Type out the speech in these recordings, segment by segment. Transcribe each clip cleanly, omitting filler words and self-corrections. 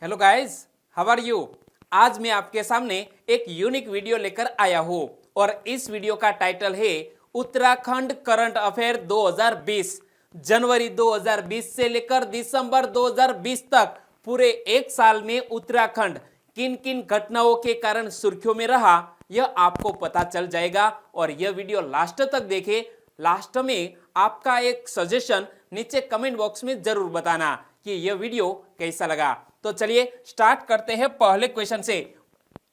Hello guys, how are you. आज मैं आपके सामने एक यूनिक वीडियो लेकर आया हूं और इस वीडियो का टाइटल है उत्तराखंड करंट अफेयर 2020। जनवरी 2020 से लेकर दिसंबर 2020 तक पूरे एक साल में उत्तराखंड किन किन घटनाओं के कारण सुर्खियों में रहा, यह आपको पता चल जाएगा। और यह वीडियो लास्ट तक देखें। लास्ट में आपका एक सजेशन नीचे कमेंट बॉक्स में जरूर बताना कि यह वीडियो कैसा लगा। तो चलिए स्टार्ट करते हैं पहले क्वेश्चन से।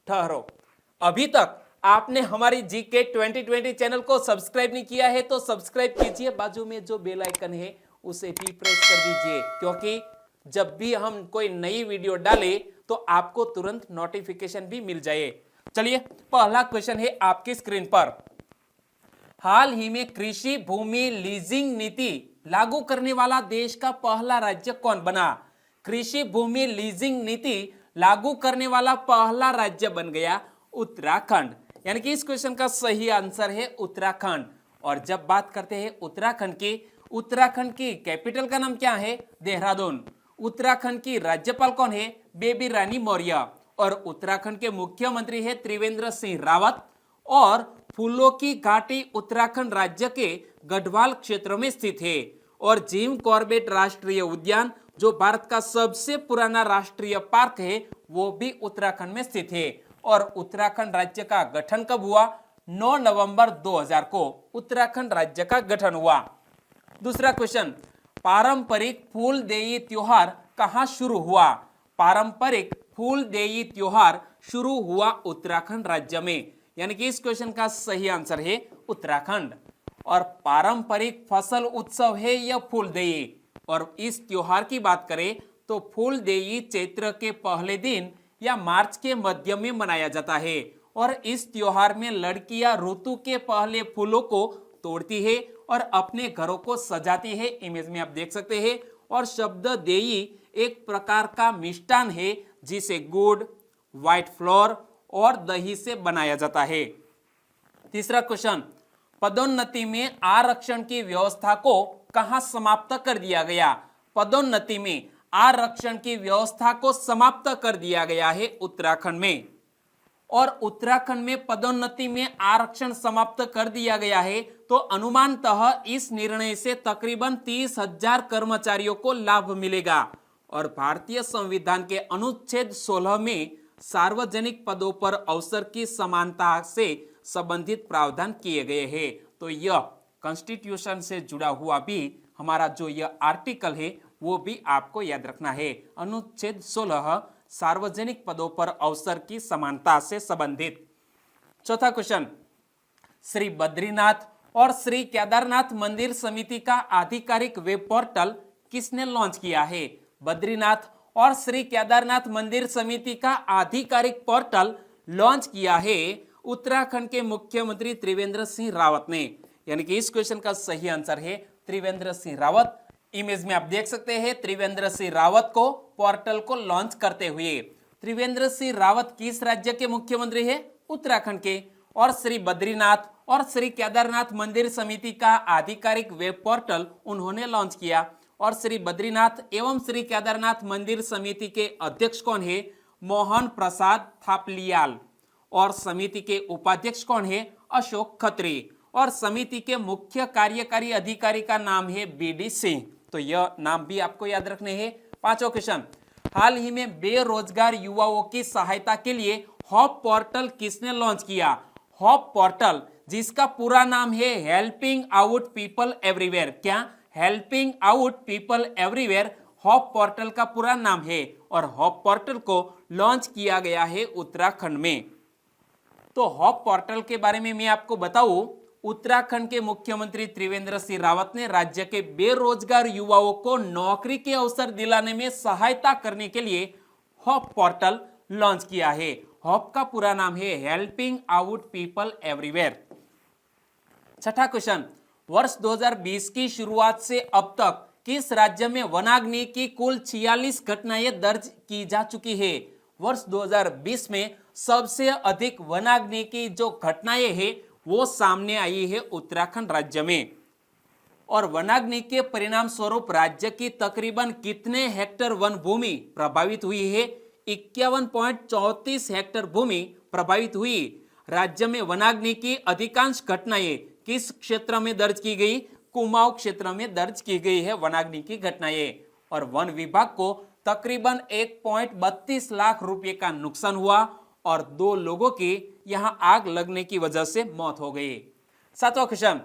ठहरो, अभी तक आपने हमारी जीके 2020 चैनल को सब्सक्राइब नहीं किया है तो सब्सक्राइब कीजिए, बाजू में जो बेल आइकन है उसे भी प्रेस कर दीजिए, क्योंकि जब भी हम कोई नई वीडियो डालें तो आपको तुरंत नोटिफिकेशन भी मिल जाए। चलिए पहला क्वेश्चन है आपकी स्क्रीन पर। हाल ही में कृषि भूमि लीजिंग नीति लागू करने वाला देश का पहला राज्य कौन बना? कृषि भूमि लीजिंग नीति लागू करने वाला पहला राज्य बन गया उत्तराखंड। यानी कि इस क्वेश्चन का सही आंसर है उत्तराखंड। और जब बात करते हैं उत्तराखंड की कैपिटल का नाम क्या है? देहरादून। उत्तराखंड की राज्यपाल कौन है? बेबी रानी मौर्य। और उत्तराखंड के मुख्यमंत्री है त्रिवेंद्र सिंह रावत। और फूलों की घाटी उत्तराखंड राज्य के गढ़वाल क्षेत्र में स्थित है। और जिम कॉर्बेट राष्ट्रीय उद्यान, जो भारत का सबसे पुराना राष्ट्रीय पार्क है, वो भी उत्तराखंड में स्थित है। और उत्तराखंड राज्य का गठन कब हुआ? 9 नवंबर 2000 को उत्तराखंड राज्य का गठन हुआ। दूसरा क्वेश्चन, पारंपरिक फूलदेई त्योहार कहां शुरू हुआ? पारंपरिक फूलदेई त्योहार शुरू हुआ उत्तराखंड राज्य में। यानी कि इस क्वेश्चन का सही आंसर है उत्तराखंड। और पारंपरिक फसल उत्सव है यह फूलदेई। और इस त्योहार की बात करें तो फूलदेई चैत्र के पहले दिन या मार्च के मध्य में मनाया जाता है। और इस त्योहार में लड़कियां ऋतु के पहले फूलों को तोड़ती है और अपने घरों को सजाती है। इमेज में आप देख सकते हैं। और शब्द देई एक प्रकार का मिष्टान है जिसे गुड़, व्हाइट फ्लोर और दही से बनाया जाता है। तीसरा क्वेश्चन, पदोन्नति में आरक्षण की व्यवस्था को कहां समाप्त कर दिया गया? पदोन्नति में आरक्षण की व्यवस्था को समाप्त कर दिया गया है उत्तराखंड में। और उत्तराखंड में पदोन्नति में आरक्षण समाप्त कर दिया गया है तो अनुमानतः इस निर्णय से तकरीबन 30,000 कर्मचारियों को लाभ मिलेगा। और भारतीय संविधान के अनुच्छेद 16 में सार्वजनिक पदों पर अवसर की समानता से संबंधित प्रावधान किए गए हैं। तो यह कॉन्स्टिट्यूशन से जुड़ा हुआ भी हमारा जो यह आर्टिकल है वो भी आपको याद रखना है। अनुच्छेद 16 सार्वजनिक पदों पर अवसर की समानता से संबंधित। चौथा क्वेश्चन, श्री बद्रीनाथ और श्री केदारनाथ मंदिर समिति का आधिकारिक वेब पोर्टल किसने लॉन्च किया है? बद्रीनाथ और श्री केदारनाथ मंदिर समिति का आधिकारिक पोर्टल लॉन्च किया है उत्तराखंड के मुख्यमंत्री त्रिवेंद्र सिंह रावत ने। यानी कि इस क्वेश्चन का सही आंसर है त्रिवेंद्र सिंह रावत। इमेज में आप देख सकते हैं त्रिवेंद्र सिंह रावत को पोर्टल को लॉन्च करते हुए। त्रिवेंद्र सिंह रावत किस राज्य के मुख्यमंत्री है? उत्तराखंड के। और श्री बद्रीनाथ और श्री केदारनाथ मंदिर समिति का आधिकारिक वेब पोर्टल उन्होंने लॉन्च किया। और श्री बद्रीनाथ एवं श्री केदारनाथ मंदिर समिति के अध्यक्ष कौन है? मोहन प्रसाद थापलियाल। और समिति के उपाध्यक्ष कौन है? अशोक खत्री। और समिति के मुख्य कार्यकारी अधिकारी का नाम है बीडी सिंह। तो यह नाम भी आपको याद रखने हैं। पांचवा क्वेश्चन, हाल ही में बेरोजगार युवाओं की सहायता के लिए हॉप पोर्टल किसने लॉन्च किया? हॉप पोर्टल, जिसका पूरा नाम है हेल्पिंग आउट पीपल एवरीवेयर। क्या? Helping out people everywhere hop portal का पूरा नाम है। और हॉप पोर्टल को लॉन्च किया गया है उत्तराखंड में। तो हॉप पोर्टल के बारे में मैं आपको बताऊं, उत्तराखंड के मुख्यमंत्री त्रिवेंद्र सिंह रावत ने राज्य के बेरोजगार युवाओं को नौकरी के अवसर दिलाने में सहायता करने के लिए हॉप पोर्टल लॉन्च किया है। हॉप का पूरा नाम है हेल्पिंग आउट पीपल एवरीवेयर। छठा क्वेश्चन, वर्ष 2020 की शुरुआत से अब तक किस राज्य में वनाग्नि की कुल 46 घटनाएं दर्ज की जा चुकी है? वर्ष 2020 में सबसे अधिक वनाग्नि की जो घटनाएं हैं वो सामने आई है उत्तराखंड राज्य में। और वनाग्नि के परिणाम स्वरूप राज्य की तकरीबन कितने हेक्टर वन भूमि प्रभावित हुई है? 51.34 हेक्टर भूमि प्रभावित हुई। राज्य में वनाग्नि की अधिकांश घटनाएं किस क्षेत्र में दर्ज की गई? कुमाऊं क्षेत्र में दर्ज की गई है वनाग्नि की घटनाएं। और वन विभाग को तकरीबन 1.32 लाख रुपए का नुकसान हुआ और 2 लोगों की यहां आग लगने की वजह से मौत हो गई। 7वां क्वेश्चन,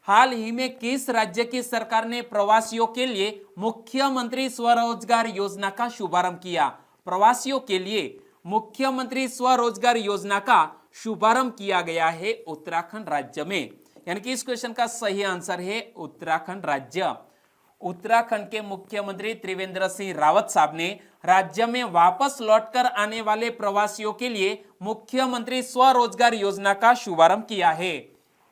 हाल ही में किस राज्य की सरकार ने प्रवासियों के लिए मुख्यमंत्री स्वरोजगार योजना का शुभारंभ किया? प्रवासियों के लिए मुख्यमंत्री स्वरोजगार योजना का शुभारंभ किया गया है उत्तराखंड राज्य में। यानी कि इस क्वेश्चन का सही आंसर है उत्तराखंड राज्य। उत्तराखंड के मुख्यमंत्री त्रिवेंद्र सिंह रावत साहब ने राज्य में वापस लौटकर आने वाले प्रवासियों के लिए मुख्यमंत्री स्वरोजगार योजना का शुभारंभ किया है।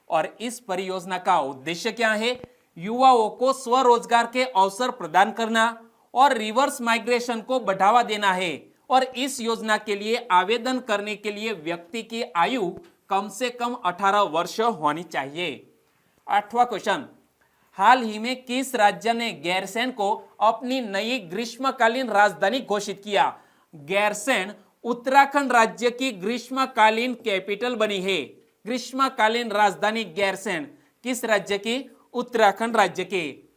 और इस परियोजना का उद्देश्य क्या है? युवाओं को स्वरोजगार के अवसर प्रदान करना और रिवर्स माइग्रेशन को बढ़ावा देना है। और इस योजना के लिए आवेदन करने के लिए व्यक्ति की आयु कम से कम 18 वर्ष होनी चाहिए। 8वां क्वेश्चन, हाल ही में किस राज्य ने गैरसैंण को अपनी नई ग्रीष्मकालीन राजधानी घोषित किया? गैरसैंण उत्तराखंड राज्य की ग्रीष्मकालीन कैपिटल बनी है। ग्रीष्मकालीन राजधानी गैरसैंण किस राज्य की? उत्तराखंड राज्य की।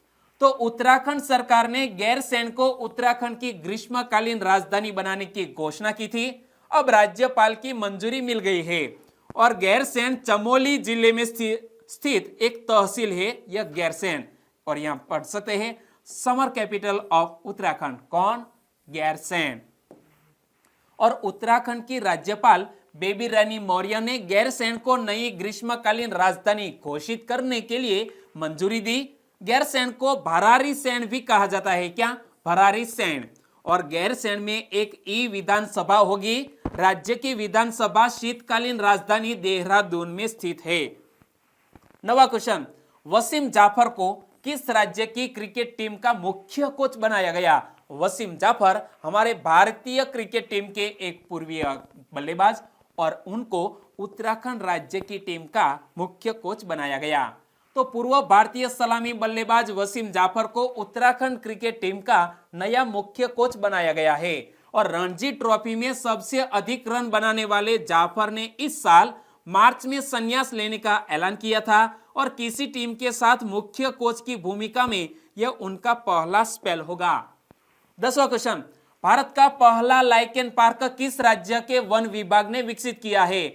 तो उत्तराखंड सरकार ने गैरसैंण को उत्तराखंड की ग्रीष्मकालीन राजधानी बनाने की घोषणा की थी। अब राज्यपाल की मंजूरी मिल गई है और गैरसैंण चमोली जिले में स्थित एक तहसील है यह गैरसैंण। और यहां पढ़ सकते हैं समर कैपिटल ऑफ उत्तराखंड। कौन? गैरसैंण। और उत्तराखंड की राज्यपाल बेबी रानी मौर्य ने गैरसैंण को नई ग्रीष्मकालीन राजधानी घोषित करने के लिए मंजूरी दी। गैरसैंण को भरारी सैंण भी कहा जाता है। क्या? भरारी सैंण। और गैरसैंण में एक ई विधानसभा होगी। राज्य की विधानसभा शीतकालीन राजधानी देहरादून में स्थित है। 9वां क्वेश्चन, वसीम जाफर को किस राज्य की क्रिकेट टीम का मुख्य कोच बनाया गया? वसीम जाफर हमारे भारतीय क्रिकेट टीम के एक पूर्वीय बल्लेबाज और उनको उत्तराखंड राज्य की टीम का मुख्य कोच बनाया गया। तो पूर्व भारतीय सलामी बल्लेबाज वसीम जाफर को उत्तराखंड क्रिकेट टीम का नया मुख्य कोच बनाया गया है। और रणजी ट्रॉफी में सबसे अधिक रन बनाने वाले जाफर ने इस साल मार्च में संन्यास लेने का ऐलान किया था और किसी टीम के साथ मुख्य कोच की भूमिका में यह उनका पहला स्पेल होगा। 10वां क्वेश्चन, भारत का पहला लाइकेन पार्क किस राज्य के वन विभाग ने विकसित किया है?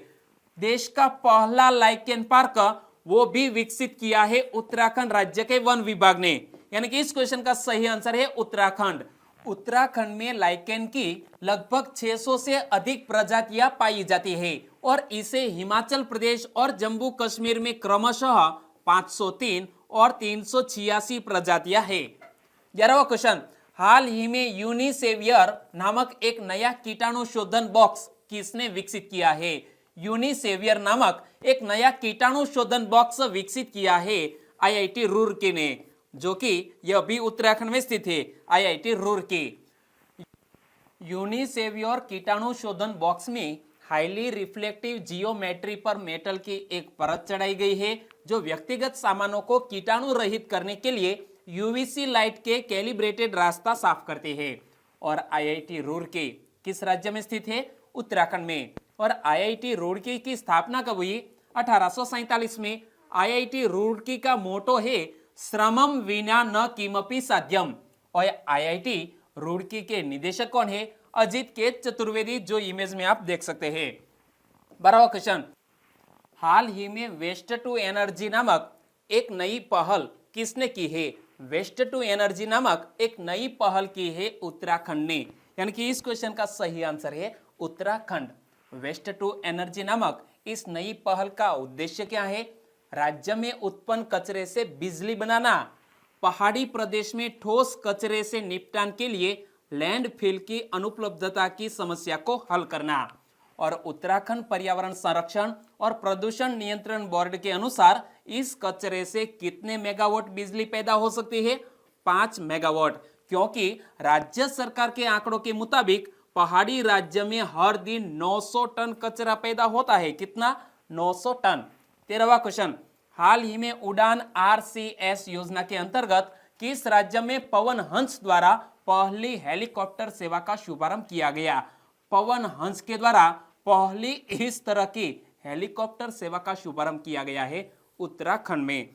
देश का पहला लाइकेन पार्क वो भी विकसित किया है उत्तराखंड राज्य के वन विभाग ने। यानी कि इस क्वेश्चन का सही आंसर है उत्तराखंड। उत्तराखंड में लाइकेन की लगभग 600 से अधिक प्रजातियां पाई जाती है और इसे हिमाचल प्रदेश और जम्मू कश्मीर में क्रमशः 503 और 386 प्रजातियां हैं। 11वां क्वेश्चन, हाल ही में यूनिसेवियर नामक एक नया कीटाणु शोधन बॉक्स किसने विकसित किया है? यूनिसेवियर नामक एक नया कीटाणु शोधन बॉक्स विकसित किया है आईआईटी रुड़की ने, जो कि यह भी उत्तराखंड में स्थित है। आईआईटी रुड़की। यूनिसेवियर कीटाणु शोधन बॉक्स में हाईली रिफ्लेक्टिव जियोमेट्री पर मेटल की एक परत चढ़ाई गई है जो व्यक्तिगत सामानों को कीटाणु रहित करने के लिए यूवीसी लाइट के कैलिब्रेटेड रास्ता साफ करते हैं। और आईआईटी रुड़की किस राज्य में स्थित है? उत्तराखंड में। और आईआईटी रुड़की की स्थापना कब हुई? 1847 में। आईआईटी रुड़की का मोटो है श्रमम विना न किमपि साध्यम। और आईआईटी रुड़की के निदेशक कौन है? अजित के चतुर्वेदी, जो इमेज में आप देख सकते हैं। 12वां क्वेश्चन, हाल ही में वेस्ट टू एनर्जी नामक एक नई पहल किसने की है? वेस्ट टू एनर्जी नामक एक नई पहल की है उत्तराखंड ने। यानी कि इस क्वेश्चन का सही आंसर है उत्तराखंड। वेस्ट टू एनर्जी नामक इस नई पहल का उद्देश्य क्या है? राज्य में उत्पन्न कचरे से बिजली बनाना, पहाड़ी प्रदेश में ठोस कचरे से निपटान के लिए लैंडफिल की अनुपलब्धता की समस्या को हल करना। और उत्तराखंड पर्यावरण संरक्षण और प्रदूषण नियंत्रण बोर्ड के अनुसार इस कचरे से कितने मेगावाट बिजली पैदा हो सकती है? 5 मेगावाट, क्योंकि राज्य सरकार के आंकड़ों के मुताबिक पहाड़ी राज्य में हर दिन 900 टन कचरा पैदा होता है। कितना? 900 टन। 13वां क्वेश्चन, हाल ही में उड़ान RCS योजना के अंतर्गत किस राज्य में पवन हंस द्वारा पहली हेलीकॉप्टर सेवा का शुभारंभ किया गया? पवन हंस के द्वारा पहली इस तरह की हेलीकॉप्टर सेवा का शुभारंभ किया गया है उत्तराखंड में।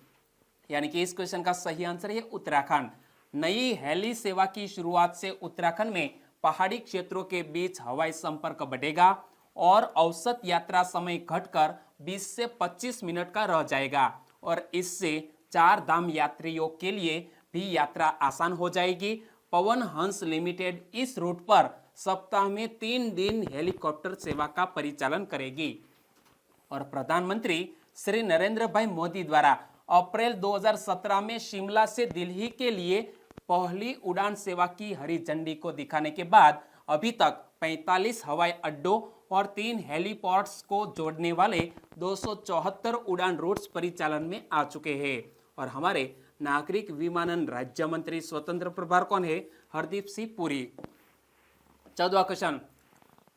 यानी कि इस क्वेश्चन का सही आंसर है उत्तराखंड। नई हेली सेवा की शुरुआत से उत्तराखंड में पहाड़ी क्षेत्रों के बीच हवाई संपर्क बढ़ेगा और औसत यात्रा समय घटकर 20 से 25 मिनट का रह जाएगा और इससे 4 धाम यात्रियों के लिए भी यात्रा आसान हो जाएगी। पवन हंस लिमिटेड इस रूट पर सप्ताह में 3 दिन हेलीकॉप्टर सेवा का परिचालन करेगी। और प्रधानमंत्री श्री नरेंद्र भाई मोदी द्वारा अप्रैल 2017 में शिमला से दिल्ली के लिए पहली उड़ान सेवा की हरी झंडी को दिखाने के बाद अभी तक 45 हवाई अड्डों और 3 हेलीपोर्ट्स को जोड़ने वाले 274 उड़ान रूट्स परिचालन में आ चुके हैं। और हमारे नागरिक विमानन राज्य मंत्री स्वतंत्र प्रभार कौन है? हरदीप सिंह पुरी। 14वां क्वेश्चन,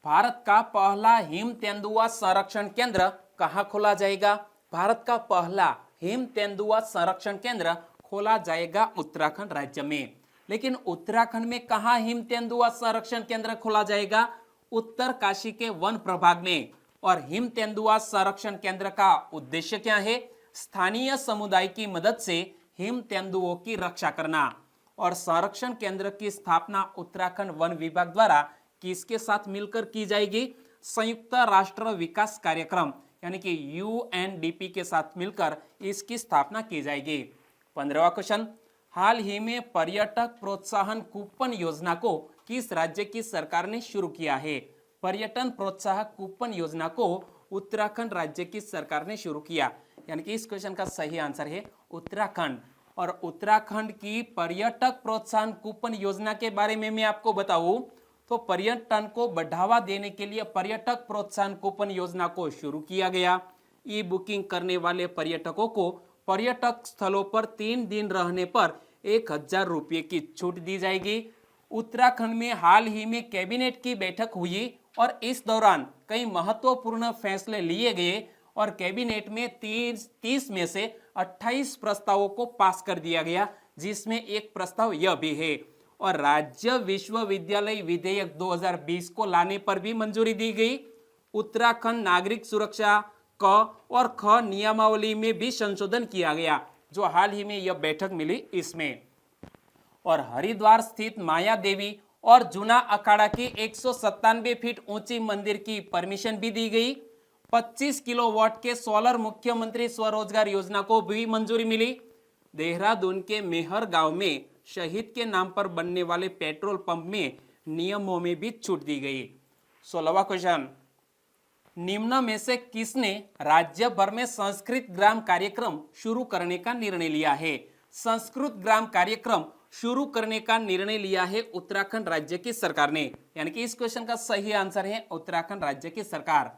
भारत का पहला हिम तेंदुआ संरक्षण केंद्र कहां खोला जाएगा? भारत का पहला हिम तेंदुआ संरक्षण केंद्र खोला जाएगा उत्तराखंड राज्य में। लेकिन उत्तराखंड में कहां हिम तेंदुआ संरक्षण केंद्र खोला जाएगा? उत्तर काशी के वन प्रभाग में। और हिम तेंदुआ संरक्षण केंद्र का उद्देश्य क्या है? स्थानीय समुदाय की मदद से हिम तेंदुओं की रक्षा करना। और संरक्षण केंद्र की स्थापना उत्तराखंड वन विभाग द्वारा किसके साथ मिलकर की जाएगी? संयुक्त राष्ट्र विकास कार्यक्रम यानी कि UNDP के साथ मिलकर इसकी स्थापना की जाएगी। 15वां क्वेश्चन, हाल ही में पर्यटक प्रोत्साहन कूपन योजना को किस राज्य की सरकार ने शुरू किया है? पर्यटन प्रोत्साहक कूपन योजना को उत्तराखंड राज्य की सरकार ने शुरू किया। यानी कि इस क्वेश्चन का सही आंसर है उत्तराखंड। और उत्तराखंड की पर्यटक प्रोत्साहन कूपन योजना के बारे में मैं आपको बताऊं तो पर्यटन को बढ़ावा देने के लिए पर्यटक प्रोत्साहन कूपन योजना को शुरू किया गया। ई बुकिंग करने वाले पर्यटकों को पर्यटक स्थलों पर 3 दिन रहने पर 1000 रुपये की छूट दी जाएगी। उत्तराखंड में हाल ही में कैबिनेट की बैठक हुई और इस दौरान कई महत्वपूर्ण फैसले लिए गए और कैबिनेट में 30 में से 28 प्रस्तावों को पास कर दिया गया, जिसमें एक प्रस्ताव यह भी है। और राज्य विश्वविद्यालय विधेयक 2020 को लाने पर भी मंजूरी दी गई। उत्तराखंड नागरिक सुरक्षा क और ख नियमावली में भी संशोधन किया गया, जो हाल ही में यह बैठक मिली इसमें। और हरिद्वार स्थित माया देवी और जूना अखाड़ा की 197 फीट ऊंची मंदिर की परमिशन भी दी गई। 25 किलोवाट के सोलर मुख्यमंत्री स्वरोजगार योजना को भी मंजूरी मिली। देहरादून के मेहर गांव में शहीद के नाम पर बनने वाले पेट्रोल पंप में नियमों में भी छूट दी गई। 16वां क्वेश्चन, निम्न में से किसने राज्य भर में संस्कृत ग्राम कार्यक्रम शुरू करने का निर्णय लिया है? संस्कृत ग्राम कार्यक्रम शुरू करने का निर्णय लिया है उत्तराखंड राज्य की सरकार ने। यानी कि इस क्वेश्चन का सही आंसर है उत्तराखंड राज्य की सरकार।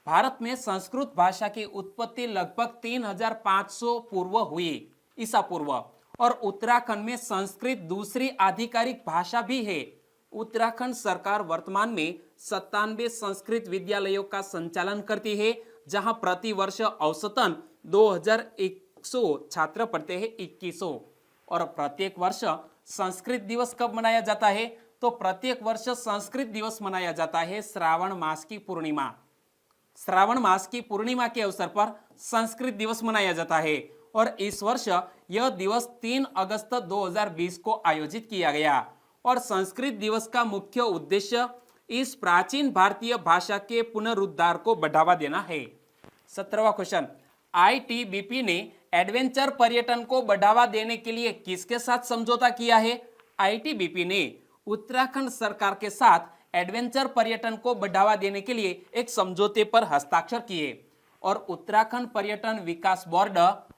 भारत में संस्कृत भाषा की उत्पत्ति लगभग 3500 पूर्व हुई, ईसा पूर्व, और उत्तराखंड में संस्कृत दूसरी आधिकारिक भाषा भी है। उत्तराखंड सरकार वर्तमान में 97 संस्कृत विद्यालयों का संचालन करती है, जहां प्रति वर्ष औसतन 2100 छात्र पढ़ते हैं, 2100। और प्रत्येक वर्ष संस्कृत दिवस कब मनाया जाता है? तो प्रत्येक वर्ष संस्कृत दिवस मनाया जाता है श्रावण मास की पूर्णिमा। श्रावण मास की पूर्णिमा के अवसर पर संस्कृत दिवस मनाया जाता है और इस वर्ष यह दिवस 3 अगस्त 2020 को आयोजित किया गया। और संस्कृत दिवस का मुख्य उद्देश्य इस प्राचीन भारतीय भाषा के पुनरुद्धार को बढ़ावा देना है। 17वां क्वेश्चन, ITBP ने एडवेंचर पर्यटन को बढ़ावा देने के लिए किसके साथ समझौता किया है? ITBP ने उत्तराखंड सरकार के साथ एडवेंचर पर्यटन को बढ़ावा देने के लिए एक समझौते पर हस्ताक्षर किए। और उत्तराखंड पर्यटन विकास बोर्ड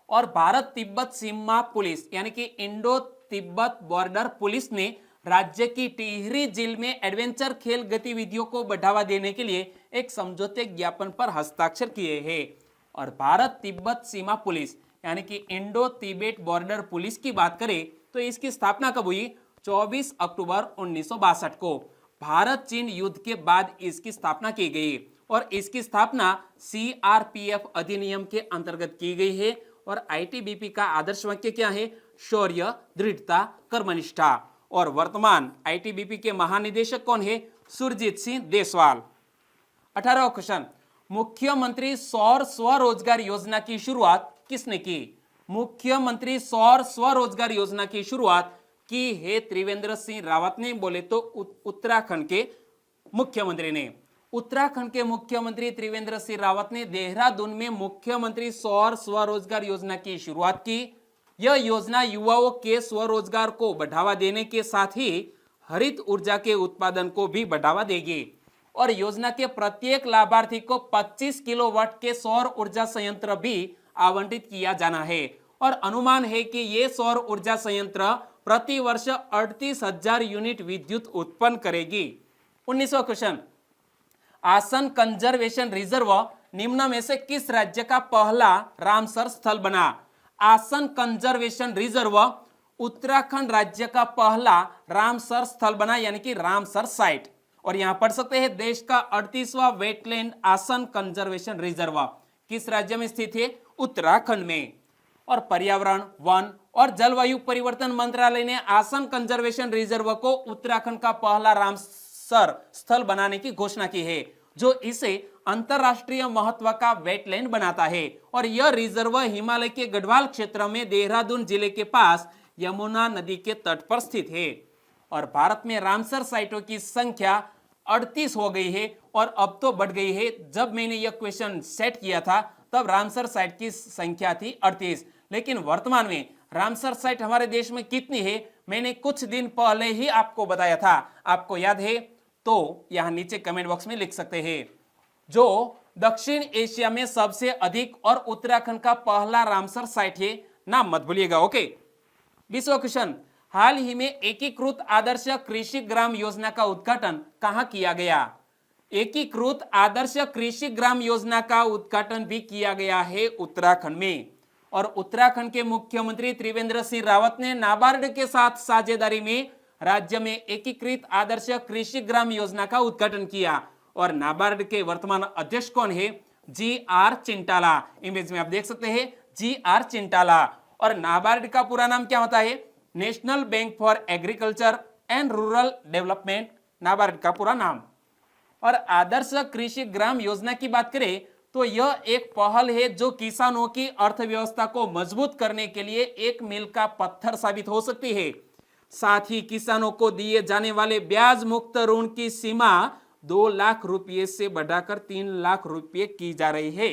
और भारत तिब्बत सीमा पुलिस यानी कि इंडो तिब्बत बॉर्डर पुलिस ने राज्य की टिहरी झील में एडवेंचर खेल गतिविधियों को बढ़ावा देने के लिए एक समझौते ज्ञापन पर हस्ताक्षर किए हैं। और भारत तिब्बत सीमा पुलिस यानी कि इंडो तिब्बत बॉर्डर पुलिस की बात करें तो इसकी स्थापना कब हुई? 24 अक्टूबर 1962 को भारत चीन युद्ध के बाद इसकी स्थापना की गई और इसकी स्थापना CRPF अधिनियम के अंतर्गत की गई है। और आईटीबीपी का आदर्श वाक्य क्या है? शौर्य, दृढ़ता, कर्मनिष्ठा। और वर्तमान आईटीबीपी के महानिदेशक कौन है? सुरजीत सिंह देसवाल। 18वां क्वेश्चन, मुख्यमंत्री सौर स्वरोजगार योजना की शुरुआत किसने की? मुख्यमंत्री सौर स्वरोजगार योजना की शुरुआत की है त्रिवेंद्र सिंह रावत ने, बोले तो उत्तराखंड के मुख्यमंत्री ने। उत्तराखंड के मुख्यमंत्री त्रिवेंद्र सिंह रावत ने देहरादून में मुख्यमंत्री सौर स्वरोजगार योजना की शुरुआत की। यह योजना युवाओं के स्वरोजगार को बढ़ावा देने के साथ ही हरित ऊर्जा के उत्पादन को भी बढ़ावा देगी और योजना के प्रत्येक लाभार्थी को 25 किलोवाट के सौर ऊर्जा संयंत्र भी आवंटित किया जाना है और अनुमान है कि ये सौर ऊर्जा संयंत्र प्रति वर्ष 38,000 यूनिट विद्युत उत्पन्न करेगी। 19वां क्वेश्चन, आसन कंजर्वेशन रिजर्व निम्न में से किस राज्य का पहला रामसर स्थल बना? आसन कंजर्वेशन रिजर्व उत्तराखंड राज्य का पहला रामसर स्थल बना, यानी कि रामसर साइट। और यहां पढ़ सकते हैं देश का 38वां वेटलैंड आसन कंजर्वेशन रिजर्व किस राज्य में स्थित है? उत्तराखंड में। और पर्यावरण, वन और जलवायु परिवर्तन मंत्रालय ने आसन कंजर्वेशन रिजर्व को उत्तराखंड का पहला रामसर स्थल बनाने की घोषणा की है, जो इसे अंतरराष्ट्रीय महत्व का वेटलैंड बनाता है। और यह रिजर्व हिमालय के गढ़वाल क्षेत्र में देहरादून जिले के पास यमुना नदी के तट पर स्थित है। और भारत में रामसर साइटों की संख्या 38 हो गई है और अब तो बढ़ गई है। जब मैंने यह क्वेश्चन सेट किया था तब रामसर साइट की संख्या थी 38, लेकिन वर्तमान में रामसर साइट हमारे देश में कितनी है मैंने कुछ दिन पहले ही आपको बताया था। आपको याद है तो यहां नीचे कमेंट बॉक्स में लिख सकते हैं। जो दक्षिण एशिया में सबसे अधिक और उत्तराखंड का पहला रामसर साइट है, नाम मत भूलिएगा। ओके। 20वां क्वेश्चन, हाल ही में एकीकृत आदर्श कृषि ग्राम योजना का उद्घाटन कहां किया गया? एकीकृत आदर्श कृषि ग्राम योजना का उद्घाटन भी किया गया है उत्तराखंड में। और उत्तराखंड के मुख्यमंत्री त्रिवेंद्र सिंह रावत ने नाबार्ड के साथ साझेदारी में राज्य में एकीकृत आदर्श कृषि ग्राम योजना का उद्घाटन किया। और नाबार्ड के वर्तमान अध्यक्ष कौन है? जी.आर. चिंटाला। इमेज में आप देख सकते हैं जी.आर. चिंटाला। और नाबार्ड का पूरा नाम क्या होता है? National bank for agriculture and rural development, NABARD का पूरा नाम। और आदर्श कृषि ग्राम योजना की बात करें तो यह एक पहल है जो किसानों की अर्थव्यवस्था को मजबूत करने के लिए एक मील का पत्थर साबित हो सकती है। साथ ही किसानों को दिए जाने वाले ब्याज मुक्त ऋण की सीमा 2 लाख रुपये से बढ़ाकर 3 लाख रुपये की जा रही है।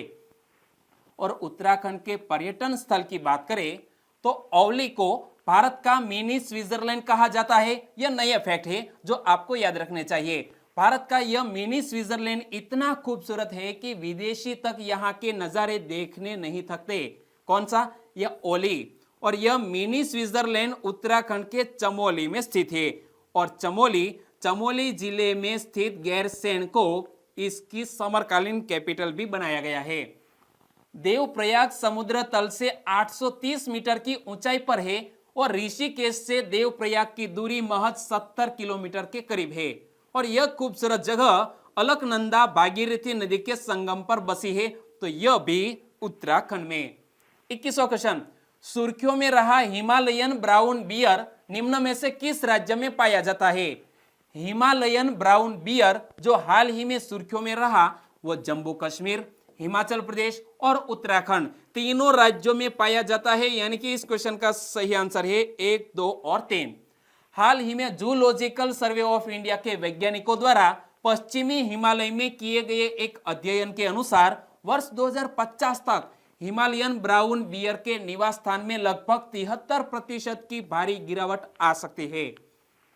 और उत्तराखंड के पर्यटन स्थल की बात करें तो औली को भारत का मिनी स्विट्जरलैंड कहा जाता है। यह नया फैक्ट है जो आपको याद रखने चाहिए। भारत का यह मिनी स्विट्जरलैंड इतना खूबसूरत है कि विदेशी तक यहाँ के नज़ारे देखने नहीं थकते। कौन सा? यह ओली। और यह मिनी स्विट्जरलैंड उत्तराखंड के चमोली में स्थित है। और चमोली जिले में स्थित गैरसैंण को इसकी समरकालीन कैपिटल भी बनाया गया है। देवप्रयाग समुद्र तल से 830 मीटर की ऊंचाई पर है और ऋषिकेश से देवप्रयाग की दूरी महज 70 किलोमीटर के करीब है। और यह खूबसूरत जगह अलकनंदा भागीरथी नदी के संगम पर बसी है, तो यह भी उत्तराखंड में। 21वां क्वेश्चन, सुर्खियों में रहा हिमालयन ब्राउन बियर निम्न में से किस राज्य में पाया जाता है? हिमालयन ब्राउन बियर जो हाल ही में सुर्खियों में रहा वो जम्मू कश्मीर, हिमाचल प्रदेश और उत्तराखंड तीनों राज्यों में पाया जाता है। यानी कि इस क्वेश्चन का सही आंसर है 1, 2 और 3। हाल ही में जूलॉजिकल सर्वे ऑफ इंडिया के वैज्ञानिकों द्वारा पश्चिमी हिमालय में किए गए एक अध्ययन के अनुसार वर्ष 2050 तक हिमालयन ब्राउन बियर के निवास स्थान में लगभग 73% की भारी गिरावट आ सकती है।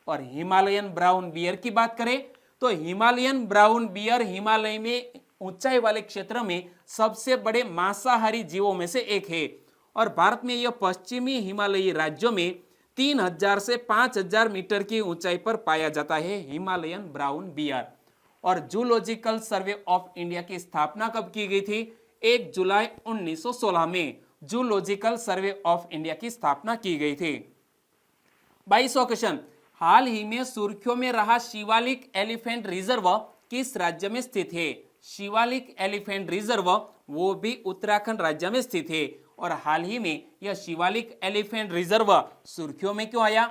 और हिमालयन ब्राउन बियर की बात करें तो हिमालयन ब्राउन बियर हिमालय में ऊंचाई वाले क्षेत्र में सबसे बड़े मांसाहारी जीवों में से एक है। और भारत में यह पश्चिमी हिमालयी राज्यों में 3000 से 5000 मीटर की ऊंचाई पर पाया जाता है हिमालयन ब्राउन बियर। और जूलॉजिकल सर्वे ऑफ इंडिया की स्थापना कब की गई थी? 1 जुलाई 1916 में जूलॉजिकल सर्वे ऑफ इंडिया की स्थापना की गई थी। 22वां क्वेश्चन, हाल ही में सुर्खियों में रहा शिवालिक एलिफेंट रिजर्व किस राज्य में स्थित है? शिवालिक एलिफेंट रिजर्व वो भी उत्तराखंड राज्य में स्थित है। और हाल ही में यह शिवालिक एलिफेंट रिजर्व सुर्खियों में क्यों आया?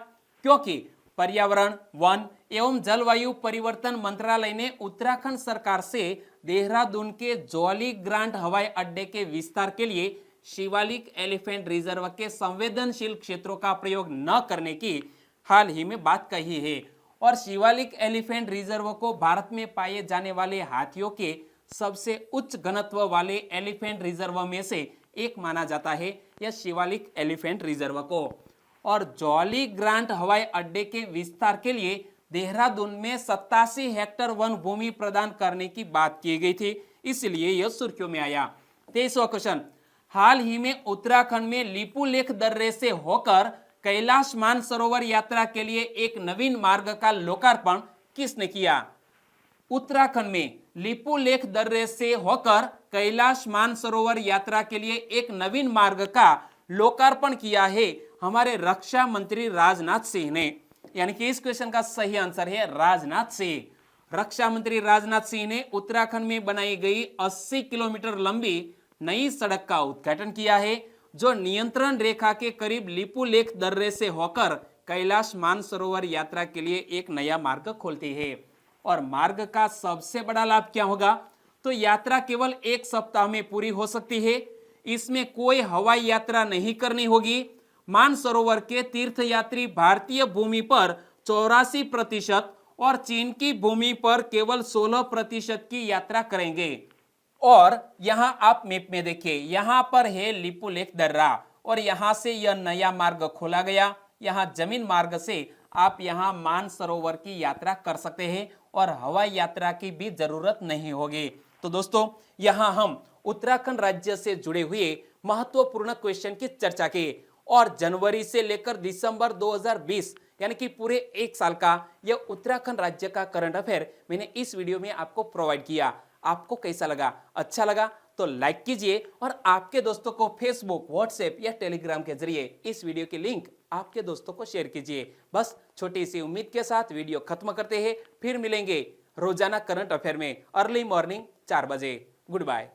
क्योंकि पर्यावरण, वन एवं जलवायु परिवर्तन मंत्रालय ने उत्तराखंड सरकार से देहरादून के जौली ग्रांट हवाई अड्डे के विस्तार के लिए शिवालिक एलिफेंट रिजर्व के संवेदनशील क्षेत्रों का प्रयोग न करने की हाल ही में बात कही है। और शिवालिक एलिफेंट रिजर्व को भारत में पाए जाने वाले हाथियों के सबसे उच्च घनत्व वाले एलिफेंट रिजर्व में से एक माना जाता है यह शिवालिक एलिफेंट रिजर्व को। और जौली ग्रांट हवाई अड्डे के विस्तार के लिए देहरादून में 87 हेक्टेयर वन भूमि प्रदान करने की बात की गई थी, इसलिए यह सुर्खियों में आया। 23वां क्वेश्चन, हाल ही में उत्तराखंड में लिपुलेख दर्रे से होकर कैलाश मानसरोवर यात्रा के लिए एक नवीन मार्ग का लोकार्पण किसने किया? उत्तराखंड में लिपुलेख दर्रे से होकर कैलाश मानसरोवर यात्रा के लिए एक नवीन मार्ग का लोकार्पण किया है हमारे रक्षा मंत्री राजनाथ सिंह ने। यानी कि इस क्वेश्चन का सही आंसर है राजनाथ सिंह। रक्षा मंत्री राजनाथ सिंह ने उत्तराखंड में बनाई गई 80 किलोमीटर लंबी नई सड़क का उद्घाटन किया है, जो नियंत्रण रेखा के करीब लिपुलेख दर्रे से होकर कैलाश मानसरोवर यात्रा के लिए एक नया मार्ग खोलती है। और मार्ग का सबसे बड़ा लाभ क्या होगा? तो यात्रा केवल 1 सप्ताह में पूरी हो सकती है। इसमें कोई हवाई यात्रा नहीं करनी होगी। मानसरोवर के तीर्थयात्री भारतीय भूमि पर 84% और चीन की भूमि पर केवल 16% की यात्रा करेंगे। और यहां आप मैप में देखिए, यहां पर है लिपुलेख दर्रा और यहां से यह नया मार्ग खोला गया। यहां जमीन मार्ग से आप यहां मानसरोवर की यात्रा कर सकते हैं और हवाई यात्रा की भी जरूरत नहीं होगी। तो दोस्तों, यहां हम उत्तराखंड राज्य से जुड़े हुए महत्वपूर्ण क्वेश्चन की चर्चा की और जनवरी से लेकर दिसंबर 2020 यानी कि पूरे 1 साल का यह उत्तराखंड राज्य का करंट अफेयर मैंने इस वीडियो में आपको प्रोवाइड किया। आपको कैसा लगा? अच्छा लगा तो लाइक कीजिए और आपके दोस्तों को फेसबुक, व्हाट्सएप या टेलीग्राम के जरिए इस वीडियो की लिंक आपके दोस्तों को शेयर कीजिए। बस छोटी सी उम्मीद के साथ वीडियो खत्म करते हैं, फिर मिलेंगे रोजाना करंट अफेयर में अर्ली मॉर्निंग 4 बजे। Good bye.